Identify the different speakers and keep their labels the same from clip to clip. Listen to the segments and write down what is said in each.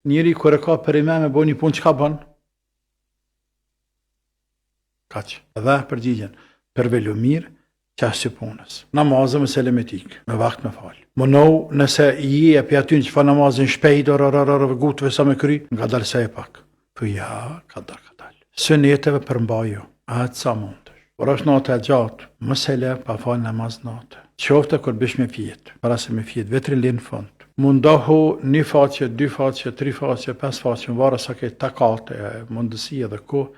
Speaker 1: Njëri kur e ka për imam e bën një punë çka bën? Kaq. Dhe përgjigjen për velu mirë qasë punës. Namazën me selemetik, me vakt me fal. Monou nëse i e aty që fa namazin shpejt, gutëve sa me kry, nga dalë se e pak. Po ja, ka dal. Sëneteve përmbajo, atë sa mundësh. Por është natë e gjatë, mos e le pa fal namaz natë. Qofte kur bish me fjet, para se me fjet, vetri linë fund. Mundohu një faqe, 2 faqe, 3 faqe, 5 faqe, vara sa ke takate, mundësia dhe ko,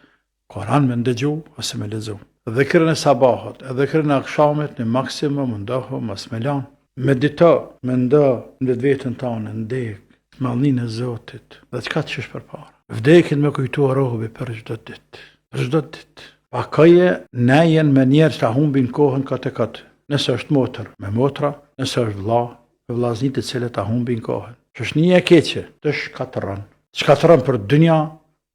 Speaker 1: Koran me ndëgju ose me lexu. Dhikrën e sabahut, dhikrën e akşamit në maksimum mundohu mos me lan. Medito, mendo në vetën tonë, ndek, mallnin e Zotit. Dhe çka të shësh përpara. Vdekin me kujtu robi për çdo ditë. Për çdo ditë. Pa kaje nejen me njerëz që humbin kohën katë. Nëse është motër, me motra, nëse është vëlla, me vëllaznitë të cilët humbin kohën. Shoshnia e keqe, të shkatërron. Shkatërron për dynja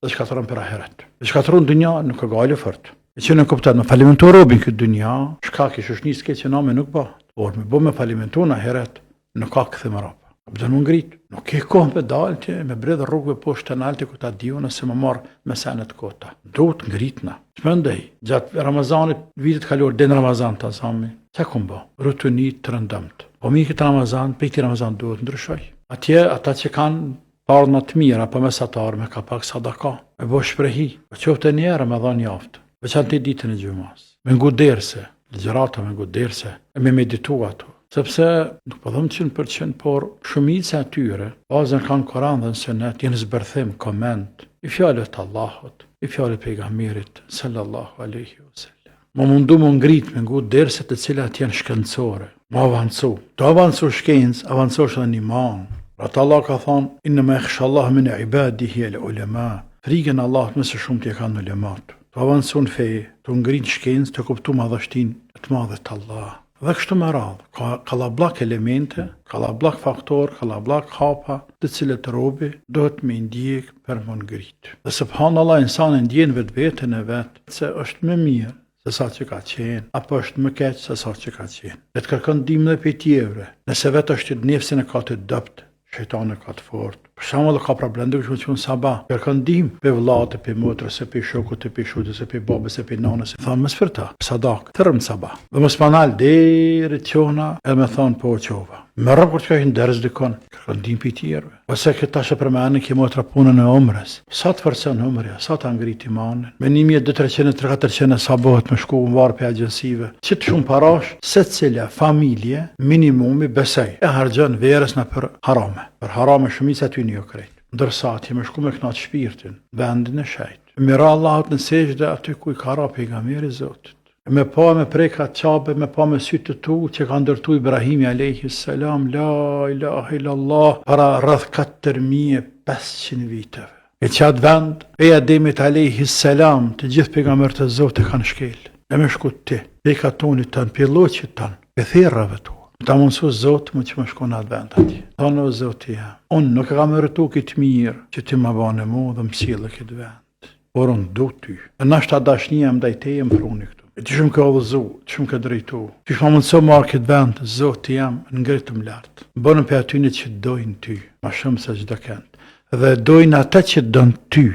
Speaker 1: dhe shkatërron për ahiret. Shkatërron dynja nuk ka gale fort. E që në kuptat me falimentu robin këtë dynja, shkak i shoshnisë keqe name nuk ba. Por me bo me falimentu në ahiret, nuk ka këthim rapa. Bëdën më ngrit. Nuk ke kohën për dalë që me bredhe rrugve poshtë të nalti ku ta dio nëse më marë me senet kota. Duhet ngritna. Shmendej, gjatë Ramazanit, vitet kalor, den Ramazan të asami. Që kom ba? Rutinit të rëndëmt. Po mi këtë Ramazan, për këti Ramazan duhet ndryshoj. Atje, ata që kanë parëna të mira, apo mesatar me ka pak sadaka. Me bo shprehi. Po qofte një Ramazan jaftë. Veçan të ditën e gjumas. Me ngu derse, ligjërata me ngu derse, e me meditu ato. Sepse, nuk po dhëmë 100%, por shumica atyre, bazën kanë Koran dhe në Sunet, jenë zbërthim, koment, i fjallet Allahut, i fjallet pejgamberit, sallallahu alaihi wasallam. Më mundu më ngrit me ngu derse të cilat janë shkencore, më avancu. Të avancu shkencë, avancosh dhe një iman. Ratë Allah ka thonë, inna me ikhshallah min e ibadihi e ulema. Frikën Allah mëse shumë t'je kanë ulemat. Të avancu në fejë, të ngrit shkencë, të kuptu madhështin të madhet Allah. Dhe kështu me radhë, ka lablak elemente, ka lablak faktor, ka lablak hapa, të cilët robi dohet me ndjek për më ngrit. Dhe subhanallah, insani ndjen vetë vetën e vetë, se është më mirë se sa që ka qenë, apo është më keq se sa që ka qenë. Dhe të kërkon ndihmë dhe për tjevre, nëse vetë është të nefsin e ka të dëpt, shejtani ka të fort. Për shembull ka problem dhe që më sabah. Kërkon ndihmë për vëllatë, për motrës, për shokut, për shutës, për babës, për nanës. Thonë më sfirta, sadak, tërëm sabah. Dhe më spanal deri qona, edhe me thonë po qova. Me rrë kur që ka në dërës dikon, kërkon ndihmë për tjerve. Ose këta shë për me anë ki motra punën e omrës. Sa të forcon omrja, sa të angrit imanin. Me 1.200-300-400 sa bëhet me shku në varë për agjensive. Që të shumë parash, se cila familje minimumi besej. E hargjën verës në për harame. Për harame shumica ty një krejt. Ndërsa ti me shku me knat shpirtin, vendin e shejt. Mira Allahut në sejde aty ku i ka ra pejgamberi Zotit. Me pa me preka qabe, me pa me sytë të tu që ka ndërtu Ibrahimi a.s. La ilaha illallah para rrëth 4500 viteve. E qatë vend, e Ademit a.s. të gjithë pejgamberët e Zotit kanë shkel. E me shku ti, peka tonit tanë, pilloqit tanë, e thirrave tu. Ta mundësu Zotë më që më shku në atë vend ati. Thonë o Zotë ja, unë nuk e ka më rëtu këtë mirë që ti më bane mu dhe më cilë këtë vend. Por unë du ty. E nashta dashnia më dajteje më pruni këtu. E ti shumë ka odhëzu, ti shumë ka drejtu. Ti shumë mundëso marë këtë vend, Zotë jam në ngritëm lartë. Bënëm për atyne që dojnë ty, ma shumë se gjithë kënd. Dhe dojnë ata që dojnë ty.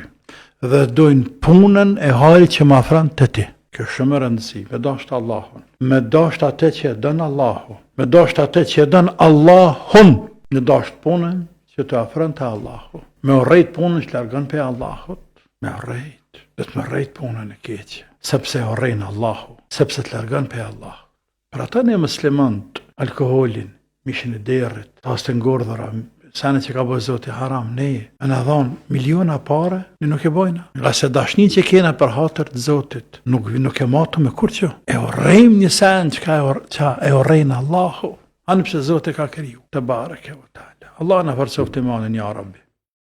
Speaker 1: Dhe dojnë punën e hali që ma afran të ti. Kjo shumë rëndësi, me dashtë Allahun. Me dashtë atë që e dënë Allahu. Me dashtë atë që e dënë Allahun. Me dashtë punën që të afran të Allahu. Me urrejt punën që largën për Allahut. Me urrejt. Dhe të me urrejt punën e keqë. Sepse urrejnë Allahu. Sepse të largën për Allahu. Për ata një muslimant, alkoholin, mishin e derit, tas të ngordhëra, sene që ka bëjë Zoti haram, ne e në dhonë miliona pare, ne nuk e bojna. Nga se dashnin që kena për hatër të Zotit, nuk e matu me kur që. E orrejmë një sen që e orrejnë Allahu. Anë pëse Zotit ka kriju. Të barek e vëtale. Allah në përsoft imanin, ja Rabbi.